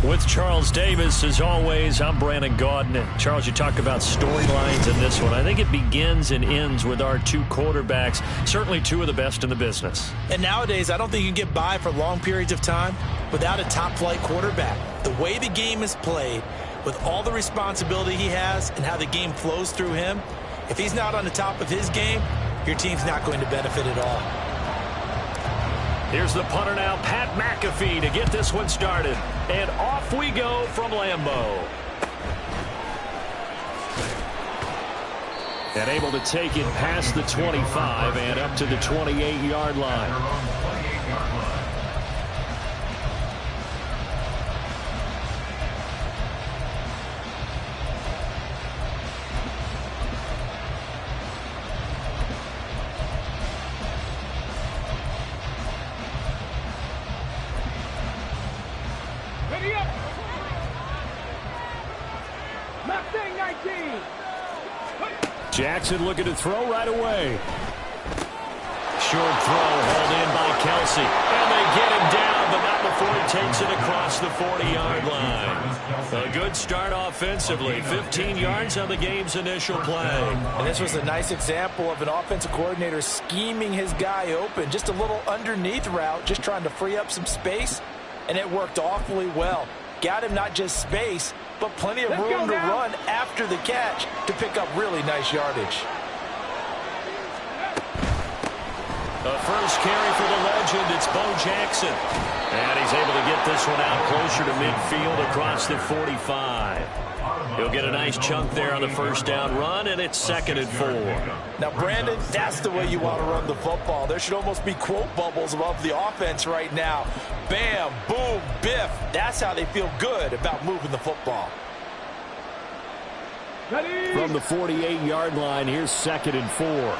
With Charles Davis, as always, I'm Brandon Gaudin. And Charles, you talk about storylines in this one. I think it begins and ends with our two quarterbacks, certainly two of the best in the business. And nowadays, I don't think you can get by for long periods of time without a top-flight quarterback. The way the game is played, with all the responsibility he has and how the game flows through him, if he's not on the top of his game, your team's not going to benefit at all. Here's the punter now, Pat McAfee, to get this one started. And off we go from Lambeau. And able to take it past the 25 and up to the 28-yard line. Jackson looking to throw right away. Short throw hauled in by Kelsey. And they get him down, but not before he takes it across the 40-yard line. A good start offensively. 15 yards on the game's initial play. And this was a nice example of an offensive coordinator scheming his guy open. Just a little underneath route, just trying to free up some space. And it worked awfully well. Got him not just space, but plenty of room to run after the catch to pick up really nice yardage. The first carry for the legend, it's Bo Jackson. And he's able to get this one out closer to midfield across the 45. He'll get a nice chunk there on the first down run, and it's 2nd and 4. Now, Brandon, that's the way you want to run the football. There should almost be quote bubbles above the offense right now. Bam, boom, biff. That's how they feel good about moving the football. From the 48-yard line, here's 2nd and 4.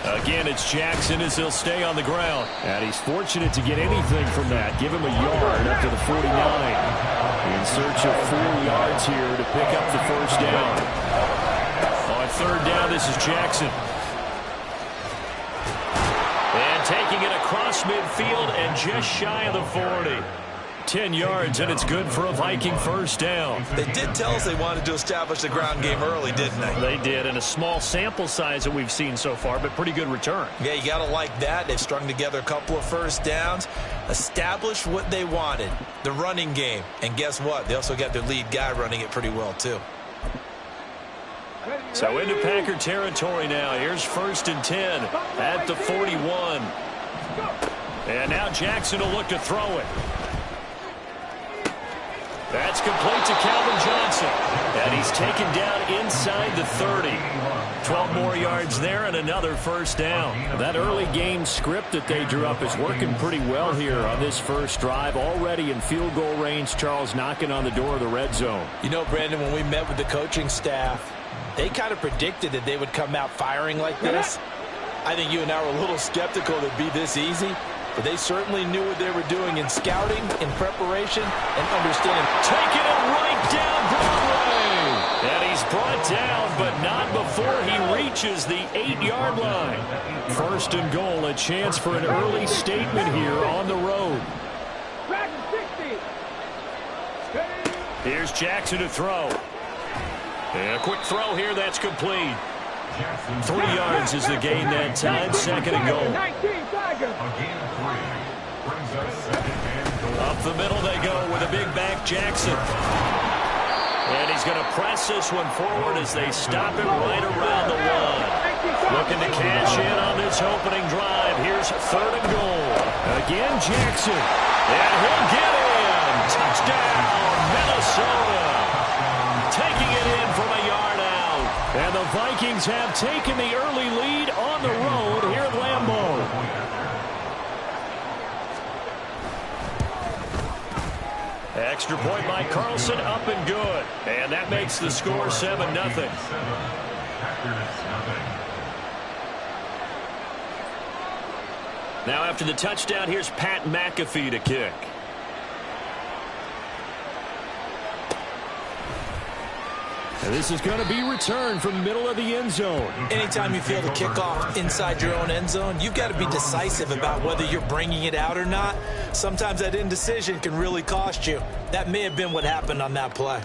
Again, it's Jackson as he'll stay on the ground. And he's fortunate to get anything from that. Give him a yard up to the 49. In search of 4 yards here to pick up the first down. On 3rd down, this is Jackson. And taking it across midfield and just shy of the 40. 10 yards, and it's good for a Viking first down. They did tell us they wanted to establish the ground game early, didn't they? They did, and a small sample size that we've seen so far, but pretty good return. Yeah, you got to like that. They've strung together a couple of first downs, established what they wanted, the running game. And guess what? They also got their lead guy running it pretty well, too. So into Packer territory now. Here's 1st and 10 at the 41. And now Jackson will look to throw it. That's complete to Calvin Johnson. And he's taken down inside the 30. 12 more yards there and another first down. That early game script that they drew up is working pretty well here on this first drive. Already in field goal range, Charles knocking on the door of the red zone. You know, Brandon, when we met with the coaching staff, they kind of predicted that they would come out firing like this. I think you and I were a little skeptical that it'd be this easy. But they certainly knew what they were doing in scouting, in preparation, and understanding. Taking it right down Broadway. And he's brought down, but not before he reaches the 8-yard line. 1st and goal, a chance for an early statement here on the road. Here's Jackson to throw. And a quick throw here, that's complete. 3 yards is the gain that time, 2nd and goal. Up the middle they go with a big back Jackson. And he's going to press this one forward as they stop him right around the 1. Looking to cash in on this opening drive. Here's 3rd and goal. Again, Jackson. And he'll get in. Touchdown, Minnesota. Taking it in from a yard out. And the Vikings have taken the early lead on the road here at Lambeau. Extra point by Carlson, up and good. And that makes the score 7-0. Now after the touchdown, here's Pat McAfee to kick. And this is going to be returned from the middle of the end zone. Anytime you feel the kickoff inside your own end zone, you've got to be decisive about whether you're bringing it out or not. Sometimes that indecision can really cost you. That may have been what happened on that play.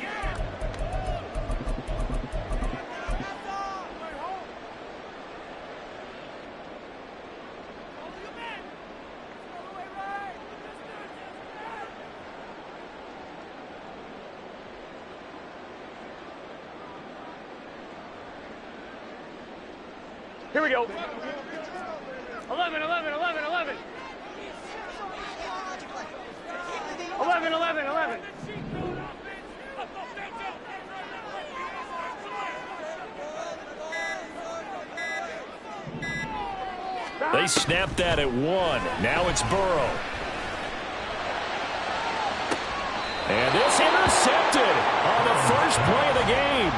Here we go. 11, 11, 11, 11. 11, 11, 11. They snapped that at 1. Now it's Burrow. And it's intercepted on the first play of the game.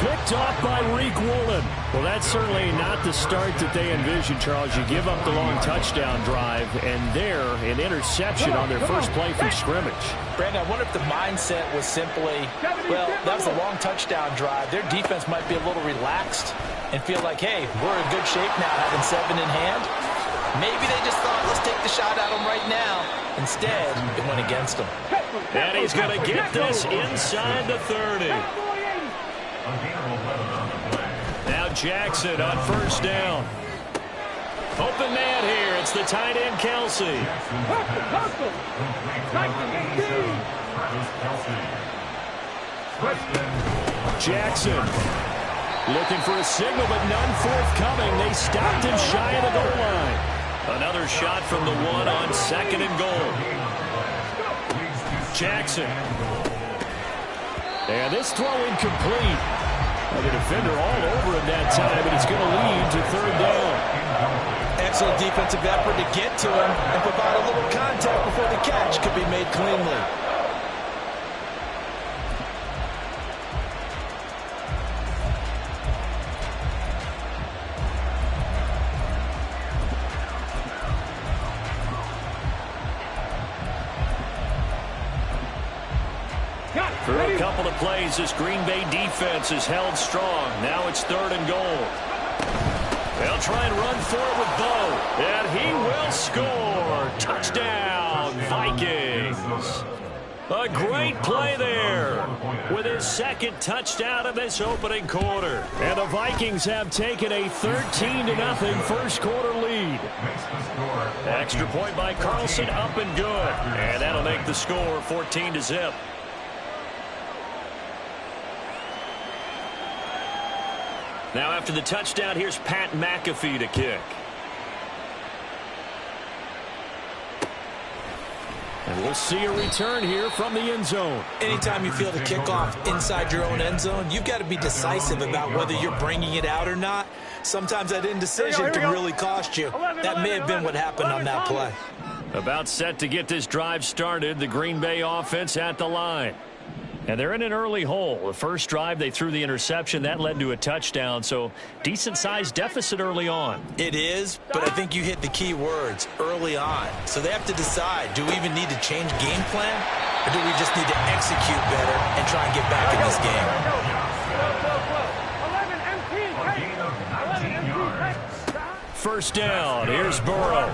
Picked off by Reek Woolen. Well, that's certainly not the start that they envisioned, Charles. You give up the long touchdown drive, and there, an interception on their first play from scrimmage. Brandon, I wonder if the mindset was simply, well, that was a long touchdown drive. Their defense might be a little relaxed and feel like, hey, we're in good shape now, having 7 in hand. Maybe they just thought, let's take the shot at them right now. Instead, it went against them. And he's going to get this inside the 30. Now Jackson on first down. Open man here. It's the tight end, Kelsey. Jackson looking for a signal, but none forthcoming. They stopped him shy of the goal line. Another shot from the 1 on 2nd and goal. Jackson. And this throw incomplete. The defender all over him that time, but it's going to lead to 3rd down. Excellent defensive effort to get to him and provide a little contact before the catch could be made cleanly. Through a couple of plays, this Green Bay defense is held strong. Now it's 3rd and goal. They'll try and run for it with Bo. And he will score. Touchdown, Vikings. A great play there with his 2nd touchdown of this opening quarter. And the Vikings have taken a 13-0 first quarter lead. Extra point by Carlson, up and good. And that'll make the score 14-0. Now after the touchdown, here's Pat McAfee to kick. And we'll see a return here from the end zone. Anytime you feel the kickoff inside your own end zone, you've got to be decisive about whether you're bringing it out or not. Sometimes that indecision can really cost you. That may have been what happened on that play. About set to get this drive started, the Green Bay offense at the line. And they're in an early hole. The first drive, they threw the interception. That led to a touchdown, so decent-sized deficit early on. It is, but I think you hit the key words, early on. So they have to decide, do we even need to change game plan, or do we just need to execute better and try and get back in this game? First down, here's Burrow.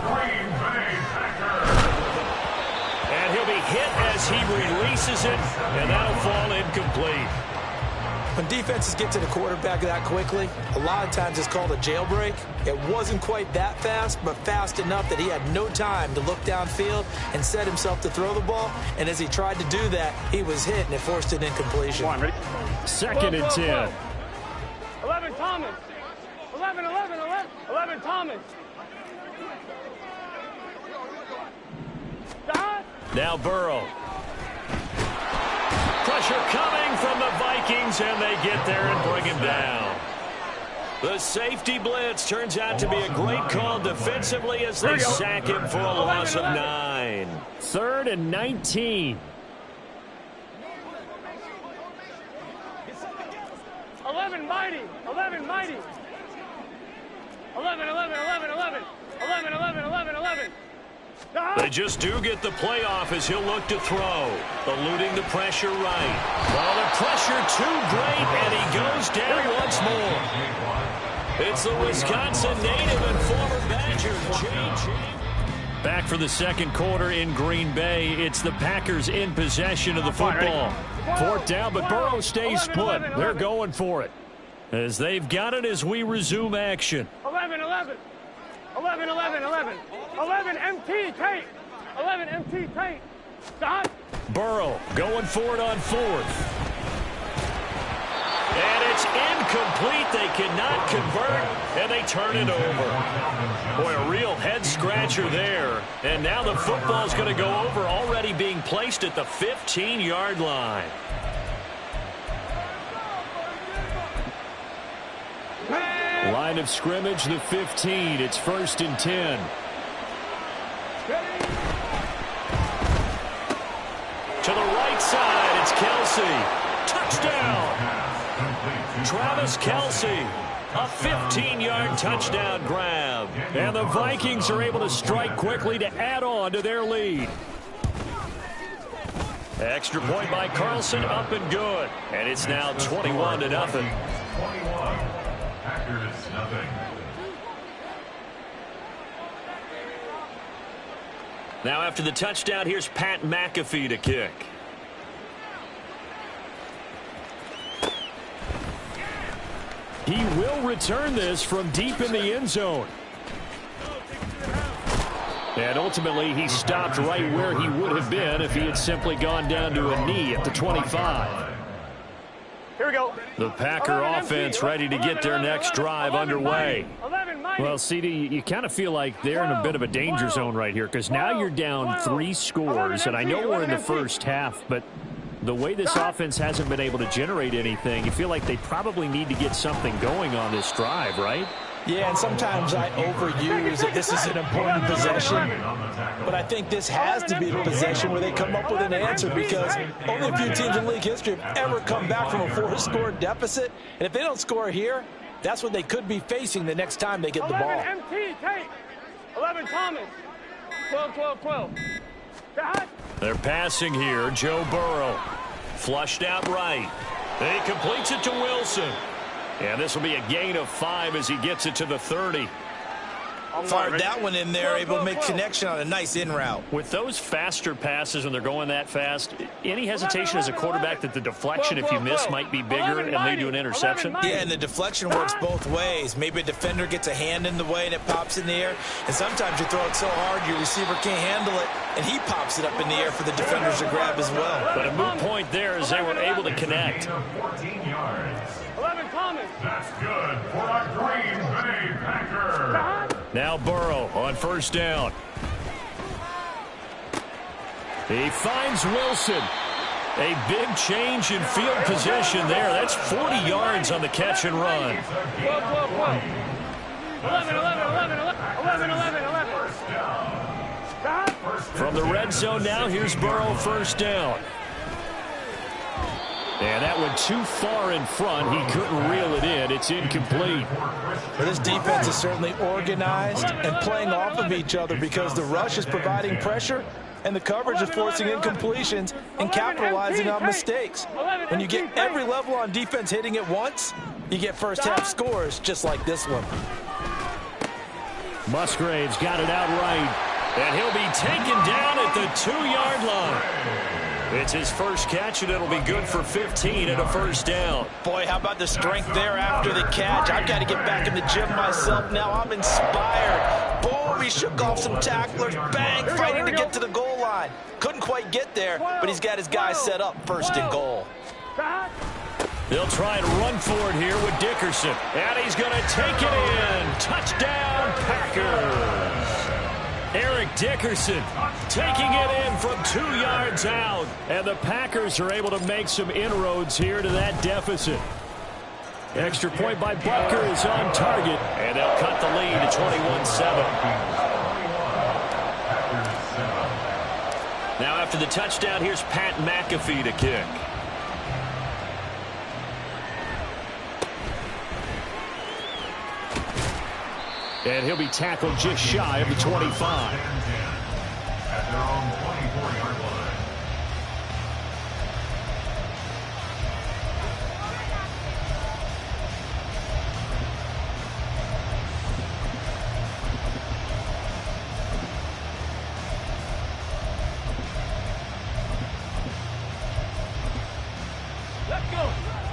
And he'll be hit as he releases it, and that'll fall incomplete. When defenses get to the quarterback that quickly, a lot of times it's called a jailbreak. It wasn't quite that fast, but fast enough that he had no time to look downfield and set himself to throw the ball. And as he tried to do that, he was hit, and it forced an incompletion. 2nd and 10. 11, Thomas. 11, 11, 11. 11, Thomas. Now Burrow. Pressure coming from the Vikings, and they get there and bring him down. The safety blitz turns out to be a great call defensively as they sack him for a loss of 9. 3rd and 19. 11, mighty. 11, mighty. 11, 11, 11, 11. 11, 11, 11, 11. They They just do get the playoff as he'll look to throw. Eluding the pressure right. Well, the pressure too great, and he goes down once more. It's the Wisconsin native and former Badger, J.J. Back for the second quarter in Green Bay. It's the Packers in possession of the football. Fourth down, but Burrow stays put. They're going for it as they've got it as we resume action. 11, 11. 11, 11, 11. 11 MT tight. 11 MT tight. Stop. Burrow going for it on fourth. And it's incomplete. They cannot convert, and they turn it over. Boy, a real head-scratcher there. And now the football's going to go over, already being placed at the 15-yard line. Line of scrimmage, the 15. It's 1st and 10. To the right side, it's Kelsey. Touchdown. Travis Kelsey, a 15-yard touchdown grab. And the Vikings are able to strike quickly to add on to their lead. Extra point by Carlson, up and good. And it's now 21-0. 21. Packers, nothing. Now after the touchdown, here's Pat McAfee to kick. He will return this from deep in the end zone. And ultimately, he stopped right where he would have been if he had simply gone down to a knee at the 25. Here we go. The Packer offense ready to get their next drive underway. Well, CD, you kind of feel like they're in a bit of a danger zone right here because now you're down 3 scores, and I know we're in the first half, but the way this offense hasn't been able to generate anything, you feel like they probably need to get something going on this drive, right? Yeah, and sometimes I overuse that this is an important possession, but I think this has to be the possession where they come up with an answer because only a few teams in league history have ever come back from a 4-score deficit, and if they don't score here, that's what they could be facing the next time they get the ball. 11 MT, Tate. 11 Thomas. 12, 12, 12. They're passing here. Joe Burrow flushed out right. He completes it to Wilson. And this will be a gain of 5 as he gets it to the 30. Fired that one in there, able to make connection on a nice in route. With those faster passes when they're going that fast, any hesitation as a quarterback that the deflection, if you miss, might be bigger and lead to an interception? Yeah, and the deflection works both ways. Maybe a defender gets a hand in the way and it pops in the air. And sometimes you throw it so hard your receiver can't handle it, and he pops it up in the air for the defenders to grab as well. But a moot point there as they were able to connect. 14 yards. 11 Thomas. That's good for a Green Bay Packer. Now Burrow on first down. He finds Wilson. A big change in field position there. That's 40 yards on the catch and run. 12, 12, 12. 11, 11, 11, 11, 11, 11. From the red zone now, here's Burrow first down. And that went too far in front. He couldn't reel it in. It's incomplete. Well, this defense is certainly organized and playing off of each other because the rush is providing pressure and the coverage is forcing incompletions and capitalizing on mistakes. When you get every level on defense hitting at once, you get first half scores just like this one. Musgrave's got it out right, and he'll be taken down at the 2-yard line. It's his first catch, and it'll be good for 15 and a first down. Boy, how about the strength there after the catch? I've got to get back in the gym myself now. I'm inspired. Boom, he shook off some tacklers. Bang, fighting to get to the goal line. Couldn't quite get there, but he's got his guys set up first and goal. They'll try and run for it here with Dickerson. And he's going to take it in. Touchdown, Packers. Eric Dickerson taking it in from 2 yards out. And the Packers are able to make some inroads here to that deficit. Extra point by Butker is on target. And they'll cut the lead to 21-7. Now after the touchdown, here's Pat McAfee to kick. And he'll be tackled just shy of the 25. at their own 24-yard line.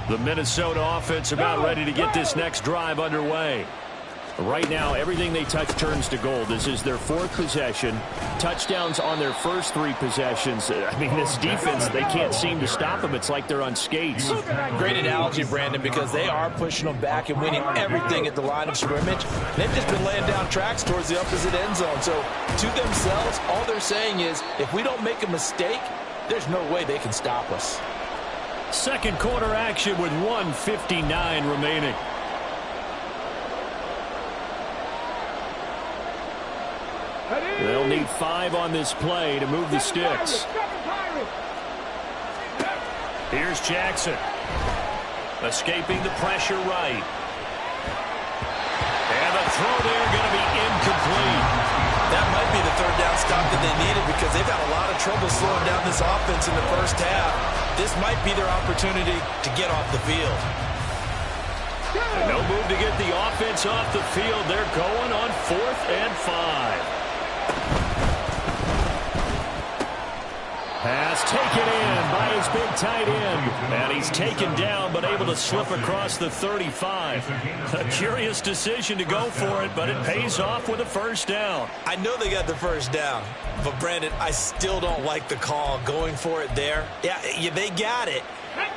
The Minnesota offense about ready to get this next drive underway. Right now, everything they touch turns to gold. This is their 4th possession. Touchdowns on their first 3 possessions. I mean, this defense, they can't seem to stop them. It's like they're on skates. Great analogy, Brandon, because they are pushing them back and winning everything at the line of scrimmage. They've just been laying down tracks towards the opposite end zone. So, to themselves, all they're saying is, if we don't make a mistake, there's no way they can stop us. Second quarter action with 1:59 remaining. They'll need 5 on this play to move the sticks. Here's Jackson. Escaping the pressure right. And the throw there going to be incomplete. That might be the third down stop that they needed because they've had a lot of trouble slowing down this offense in the first half. This might be their opportunity to get off the field. No move to get the offense off the field. They're going on 4th and 5. Pass taken in by his big tight end. And he's taken down but able to slip across the 35. A curious decision to go for it, but it pays off with a first down. I know they got the first down, but Brandon, I still don't like the call going for it there. Yeah, they got it,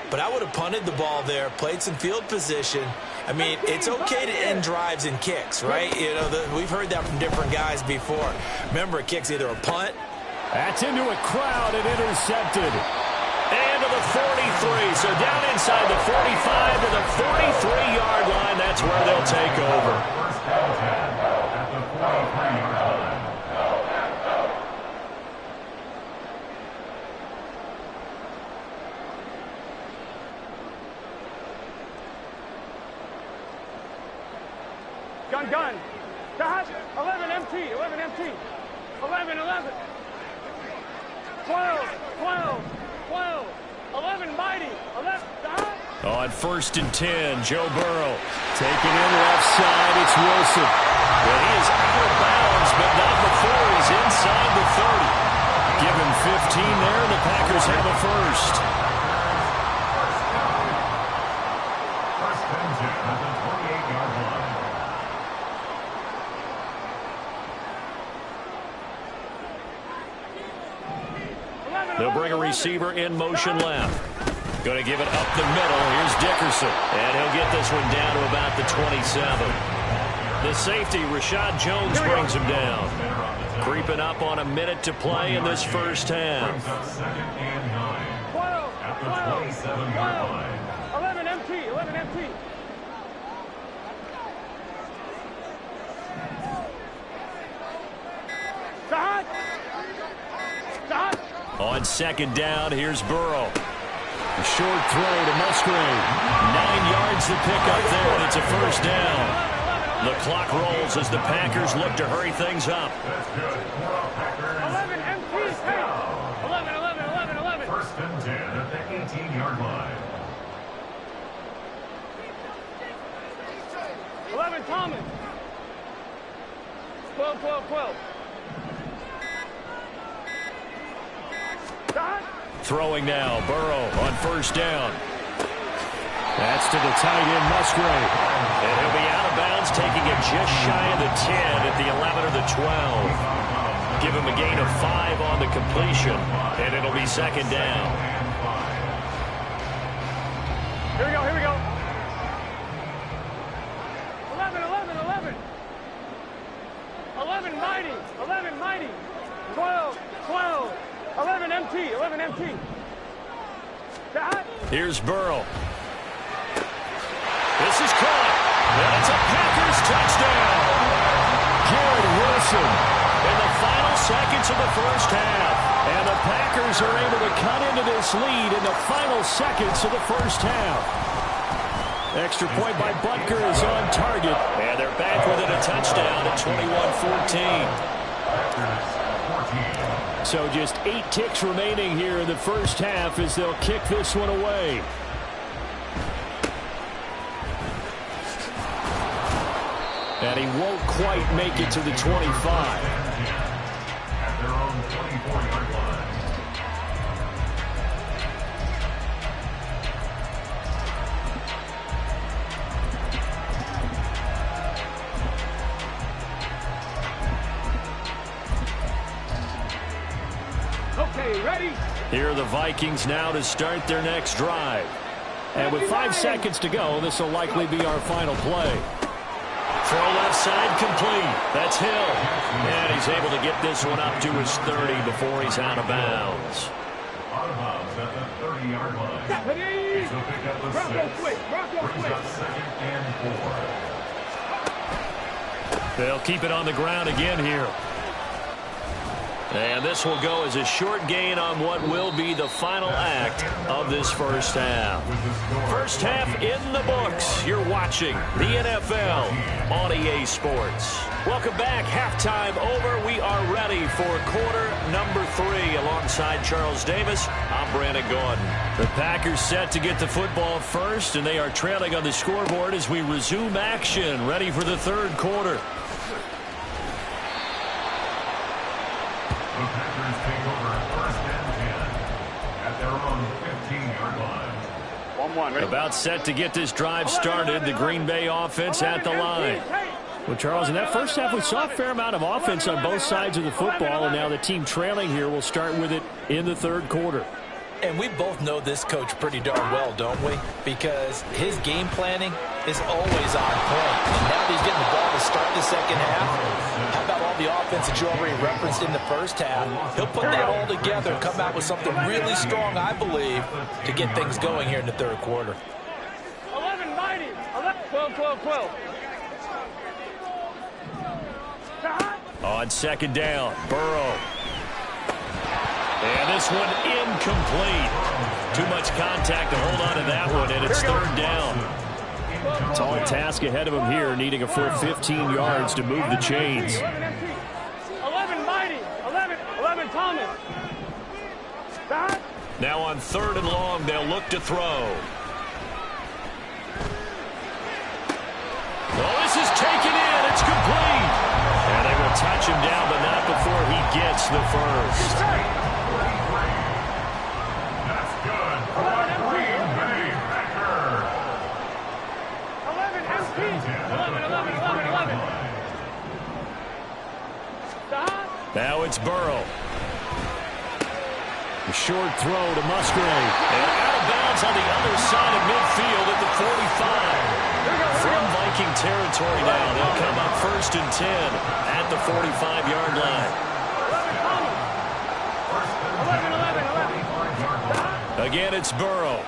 but I would have punted the ball there, played some field position. I mean, it's okay to end drives and kicks, right? You know, we've heard that from different guys before. Remember, a kick's either a punt. That's into a crowd and intercepted. And to the 43. So down inside the 45 to the 43-yard line. That's where they'll take over. First down 10 at the 43-yard line. Gun. Dodge. 11 MT. 11 MT. 11. 12. 11 mighty. 11. Dodge. On 1st and 10, Joe Burrow. Taken in left side, it's Wilson. Well, he is out of bounds, but not before he's inside the 30. Give him 15 there, and the Packers have a first. First and 10 at the 28-yard line. They'll bring a receiver in motion left. Going to give it up the middle. Here's Dickerson. And he'll get this one down to about the 27. The safety, Rashad Jones, brings him down. Creeping up on a minute to play in this first half. 12. At the 27-yard line. 11 MT. 11 MT. Dodge. On second down, here's Burrow. A short throw to Musgrave. 9 yards to pick up there, and it's a first down. The clock rolls as the Packers look to hurry things up. 11 MT. 11. First and 10 at the 18-yard line. 11 Thomas. 12. Throwing now, Burrow on first down. That's to the tight end, Musgrave. And he'll be out of bounds, taking it just shy of the 10 at the 11 or the 12. Give him a gain of 5 on the completion, and it'll be second down. Here we go. 11. 11 mighty. 12. 11 MT. Here's Burrow. This is caught. And it's a Packers touchdown. Garrett Wilson in the final seconds of the first half. And the Packers are able to cut into this lead in the final seconds of the first half. Extra point by Butker is on target. And they're back within a touchdown at 21-14. So just 8 ticks remaining here in the first half as they'll kick this one away. And he won't quite make it to the 25. At their own 24-yard line. Okay, ready? Here are the Vikings now to start their next drive. And with 5 seconds to go, this will likely be our final play. Throw left side complete. That's Hill. And he's able to get this one up to his 30 before he's out of bounds. Out of bounds at the 30-yard line. Ready? So pick up the Bronco 6. quick, Bronco Brings quick. up 2nd and 4. They'll keep it on the ground again here. And this will go as a short gain on what will be the final act of this first half. First half in the books. You're watching the NFL on EA Sports. Welcome back. Halftime over. We are ready for quarter number 3. Alongside Charles Davis, I'm Brandon Gordon. The Packers set to get the football first, and they are trailing on the scoreboard as we resume action, ready for the third quarter. The Packers take over 1st and 10 at their own 15-yard line. 1-1, ready? About set to get this drive started. The Green Bay offense at the line. Well, Charles, in that first half, we saw a fair amount of offense on both sides of the football, and now the team trailing here will start with it in the third quarter. And we both know this coach pretty darn well, don't we? Because his game planning is always on point. And now that he's getting the ball to start the second half, how about all the offense that you already referenced in the first half? He'll put that all together and come out with something really strong, I believe, to get things going here in the third quarter. 11, mighty. 11, 12, 12, 12. On second down, Burrow. And this one incomplete. Too much contact to hold on to that one, and it's third down. Tall task ahead of him here, needing a full 15 yards to move the chains. 11, mighty. 11, Thomas. Now on third and long, they'll look to throw. Oh, this is taken in. It's complete. And they will touch him down, but not before he gets the first. That's good for the Green Bay Packers. 11, MP. 11. Now it's Burrow. A short throw to Musgrave. And out of bounds on the other side of midfield at the 45. From Viking territory now, they'll come up 1st and 10 at the 45-yard line. 11. Again, it's Burrow.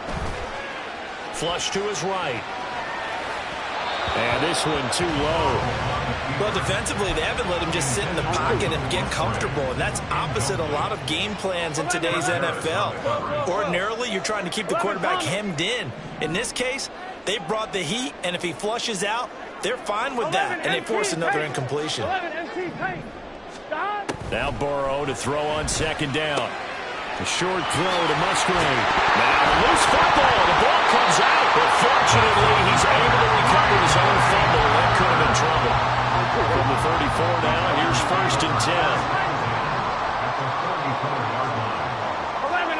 Flush to his right. And this one too low. Well, defensively, they haven't let him just sit in the pocket and get comfortable, and that's opposite a lot of game plans in today's NFL. Ordinarily, you're trying to keep the quarterback hemmed in. In this case, they brought the heat, and if he flushes out, they're fine with that, and they force another incompletion. 11, MP, tank. Now Burrow to throw on second down. A short throw to Musgrave. Now a loose football. The ball comes out, but fortunately he's able to recover his own fumble. That could have been trouble. From the 34 now, here's 1st and 10. At the 34-yard line. 11.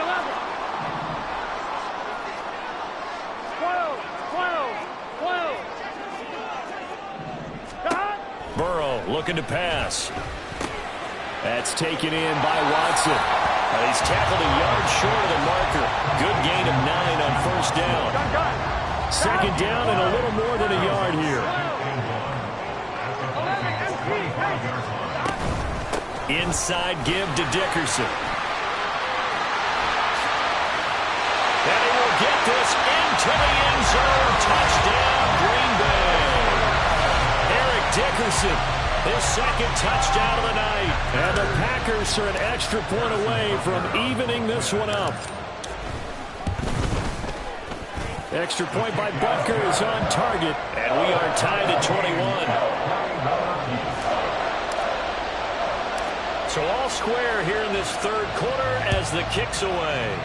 12. Burrow looking to pass. That's taken in by Watson. He's tackled a yard short of the marker. Good gain of 9 on 1st down. Second down and a little more than a yard here. Inside give to Dickerson. And he will get this into the end zone. Touchdown, Green Bay. Eric Dickerson, his second touchdown of the night. And the Packers are an extra point away from evening this one up. Extra point by Butker is on target. And we are tied at 21. So all square here in this third quarter as the kick's away.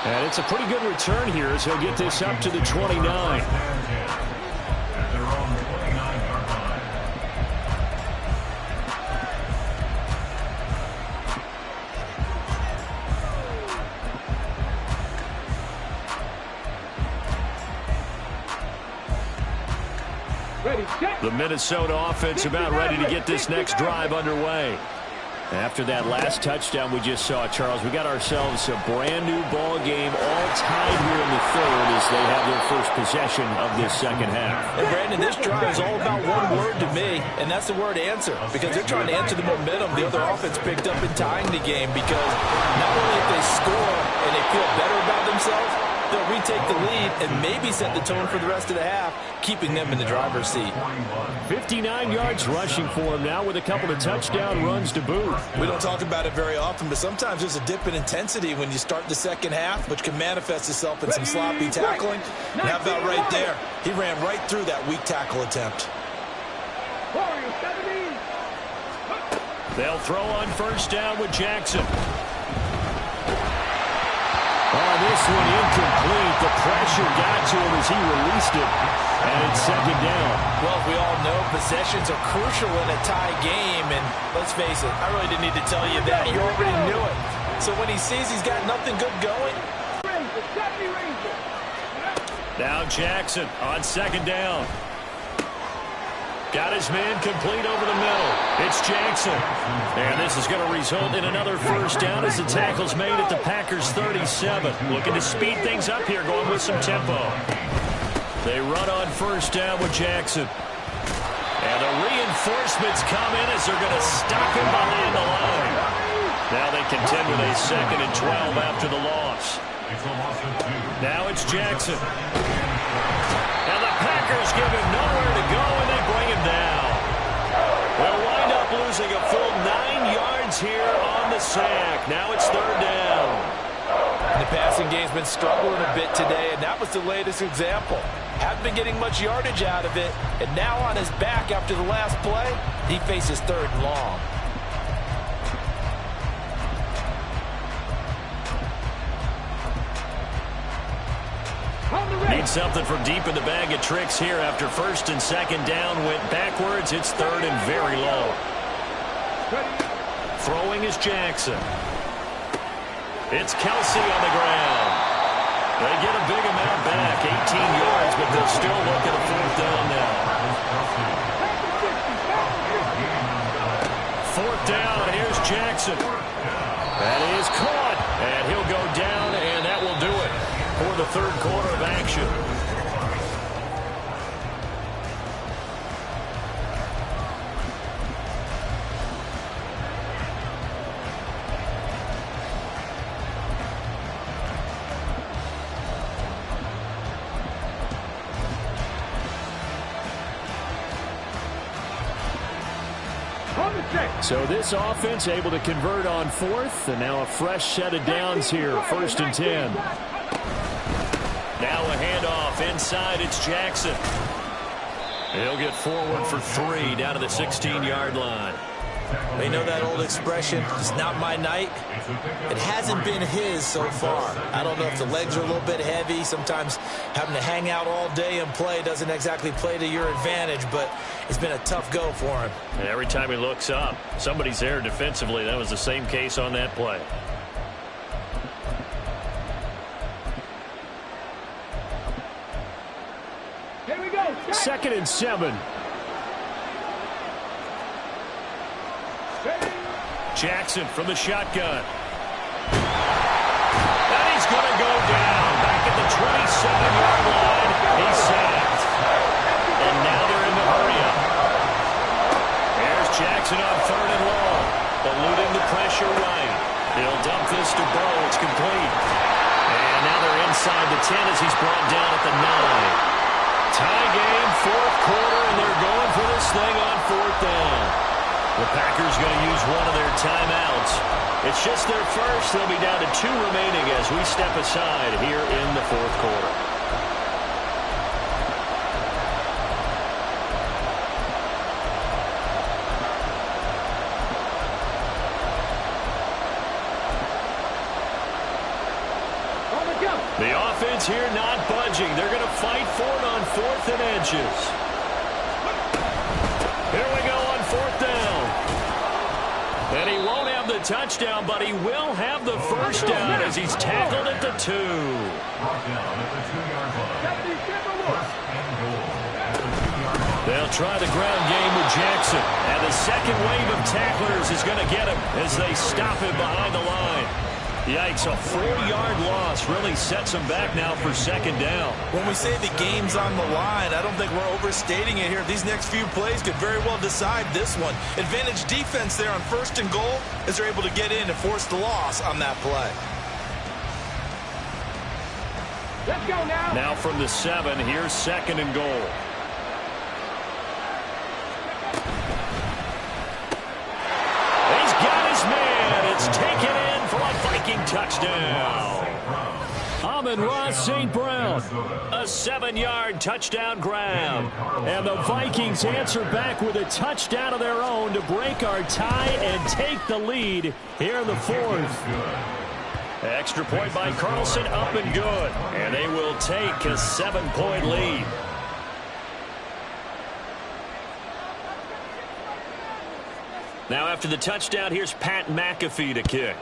And it's a pretty good return here as he'll get this up to the 29. The Minnesota offense about ready to get this next drive underway. After that last touchdown we just saw, Charles, we got ourselves a brand new ball game all tied here in the third as they have their first possession of this second half. And Brandon, this drive is all about one word to me, and that's the word answer, because they're trying to answer the momentum the other offense picked up in tying the game, because not only if they score and they feel better about themselves, they'll retake the lead and maybe set the tone for the rest of the half, keeping them in the driver's seat. 59 yards rushing for him now with a couple of touchdown runs to boot. We don't talk about it very often, but sometimes there's a dip in intensity when you start the second half, which can manifest itself in some sloppy tackling. And how about right there? He ran right through that weak tackle attempt. They'll throw on first down with Jackson. Oh, this one incomplete. The pressure got to him as he released it. And it's second down. Well, we all know possessions are crucial in a tie game. And let's face it, I really didn't need to tell you that. You already knew it. So when he sees he's got nothing good going. Now Jackson on second down. Got his man complete over the middle. It's Jackson. And this is going to result in another first down as the tackle's made at the Packers' 37. Looking to speed things up here, going with some tempo. They run on first down with Jackson. And the reinforcements come in as they're going to stop him behind the line. Now they contend with a 2nd and 12 after the loss. Now it's Jackson. And the Packers give him nowhere to go, and they bring him down. They'll wind up losing a full 9 yards here on the sack. Now it's third down. The passing game's been struggling a bit today, and that was the latest example. Haven't been getting much yardage out of it, and now on his back after the last play, he faces third and long. Need something from deep in the bag of tricks here after first and second down went backwards. It's third and very low. Throwing is Jackson. It's Kelsey on the ground. They get a big amount back, 18 yards, but they'll still look at a fourth down now. Fourth down, here's Jackson. That is caught, and he'll go down, and that will do it for the third quarter of action. So this offense able to convert on fourth, and now a fresh set of downs here, 1st and 10. Now a handoff inside, it's Jackson. He'll get forward for 3 down to the 16-yard line. They know that old expression, it's not my night. It hasn't been his so far. I don't know if the legs are a little bit heavy. Sometimes having to hang out all day and play doesn't exactly play to your advantage, but it's been a tough go for him. And every time he looks up, somebody's there defensively. That was the same case on that play. Here we go. 2nd and 7. Jackson from the shotgun. And he's going to go down. Back at the 27-yard line. He's sacked. And now they're in the hurry-up. Here's Jackson on 3rd and long. Eluding the pressure right. He'll dump this to Burrow. It's complete. And now they're inside the 10 as he's brought down at the 9. Tie game, 4th quarter, and they're going for this thing on 4th down. The Packers going to use one of their timeouts. It's just their first. They'll be down to 2 remaining as we step aside here in the 4th quarter. changing. They're going to fight for it on 4th and inches. Here we go on 4th down. And he won't have the touchdown, but he will have the first down as he's tackled at the 2. They'll try the ground game with Jackson. And the second wave of tacklers is going to get him as they stop him behind the line. Yikes, a 4-yard loss really sets him back now for 2nd down. When we say the game's on the line, I don't think we're overstating it here. These next few plays could very well decide this one. Advantage defense there on 1st and goal as they're able to get in and force the loss on that play. Let's go now. Now from the 7, here's 2nd and goal. He's got his man. It's taken in for a Viking touchdown. Amon-Ra St. Brown, a 7-yard touchdown grab. And the Vikings answer back with a touchdown of their own to break our tie and take the lead here in the 4th. Extra point by Carlson, up and good. And they will take a 7-point lead. Now after the touchdown, here's Pat McAfee to kick.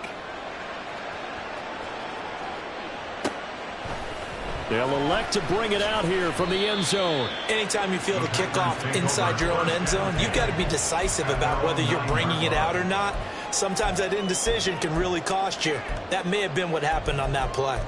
They'll elect to bring it out here from the end zone. Anytime you feel the kickoff inside your own end zone, you've got to be decisive about whether you're bringing it out or not. Sometimes that indecision can really cost you. That may have been what happened on that play.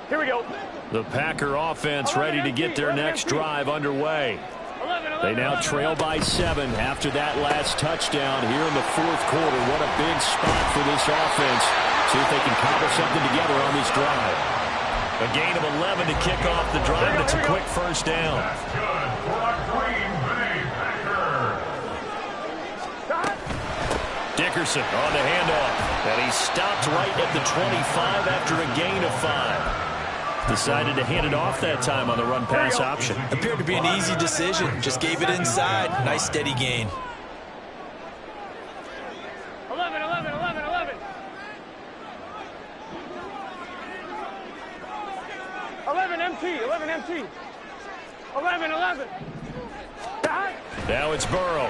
Here we go. The Packer offense ready to get their next drive underway. They now trail by 7 after that last touchdown here in the 4th quarter. What a big spot for this offense. See if they can cobble something together on this drive. A gain of 11 to kick off the drive. That's a quick first down. That's good for the Green Bay Packers. Dickerson on the handoff. And he stopped right at the 25 after a gain of 5. Decided to hand it off that time on the run-pass option. Appeared to be an easy decision. Just gave it inside. Nice steady gain. 11, 11, 11, 11. 11 MT, 11 MT. 11, 11. Now it's Burrow.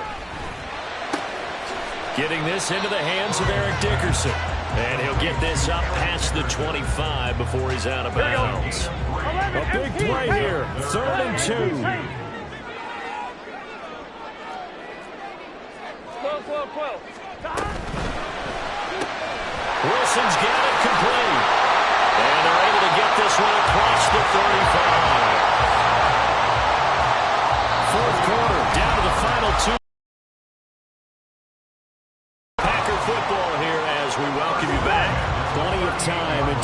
Getting this into the hands of Eric Dickerson. And he'll get this up past the 25 before he's out of bounds. A big play here. 3rd and 2. 12, 12. Wilson's got it complete. And they're able to get this one across the 35. 4th quarter, down to the final 2. Packer football here as we welcome you back. Plenty of time and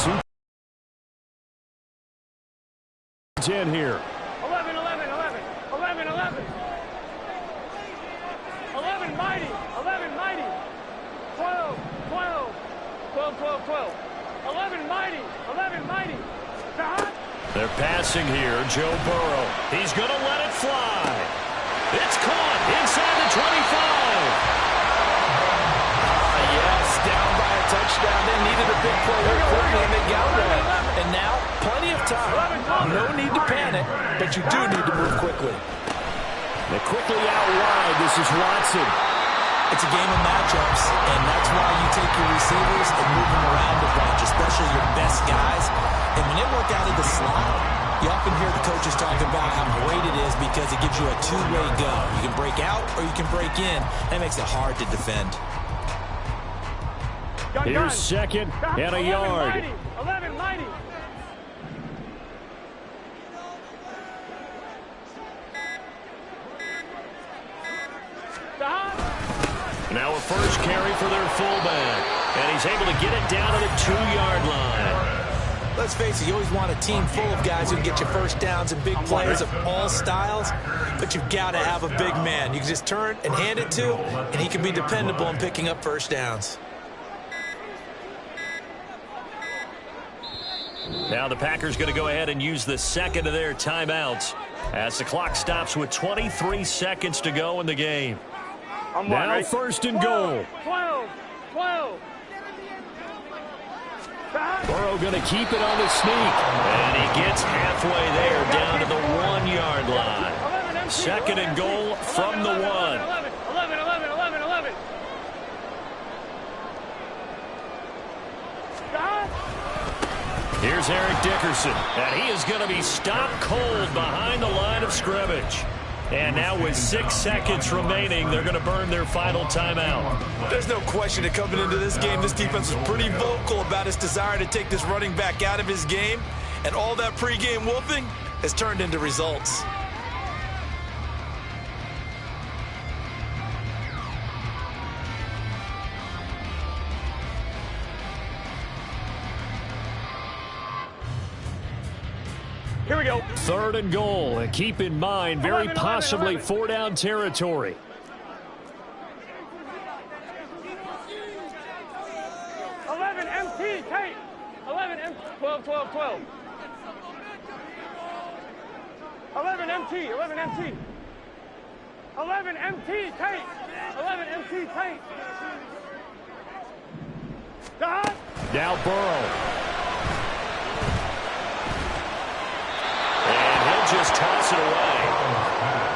2:10 here. 11, 11, 11. 11, 11. 11 mighty. 11 mighty. 12, 12. 12, 12, 12. 11 mighty. 11 mighty. They're passing here. Joe Burrow. He's going to let it fly. It's caught inside the 25. Yes, down by a touchdown. They needed a big play here quickly, and they got one. And now, plenty of time. No need to panic, but you do need to move quickly. They quickly out wide. This is Watson. It's a game of matchups, and that's why you take your receivers and move them around a bunch, especially your best guys. And when they work out of the slot, you often hear the coaches talk about how great it is because it gives you a two-way go. You can break out or you can break in. That makes it hard to defend. Here's 2nd and a yard. 11 mighty. Now a first carry for their fullback. And he's able to get it down to the 2-yard line. Let's face it, you always want a team full of guys who can get you first downs and big plays of all styles, but you've got to have a big man. You can just turn and hand it to, and he can be dependable in picking up first downs. Now the Packers going to go ahead and use the second of their timeouts as the clock stops with 23 seconds to go in the game. I'm Now right? 1st and goal. 12. Burrow going to keep it on the sneak. And he gets halfway there, down to the 1-yard line. 2nd and goal from the 1. 11. Here's Eric Dickerson, and he is going to be stopped cold behind the line of scrimmage. And now with 6 seconds remaining, they're going to burn their final timeout. There's no question that coming into this game, this defense was pretty vocal about its desire to take this running back out of his game. And all that pregame wolfing has turned into results. Here we go. 3rd and goal, and keep in mind, very possibly 4-down territory. 11 MT, tight. 11 MT, 12. 11 MT, 11 MT. 11 MT, tight. 11 MT, tight. Dot. Now Burrow. And he'll just toss it away.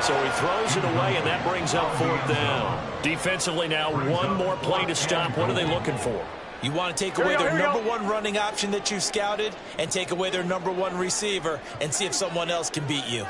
So he throws it away, and that brings up 4th down. Defensively now, one more play to stop. What are they looking for? You want to take away their number 1 running option that you've scouted and take away their number 1 receiver and see if someone else can beat you.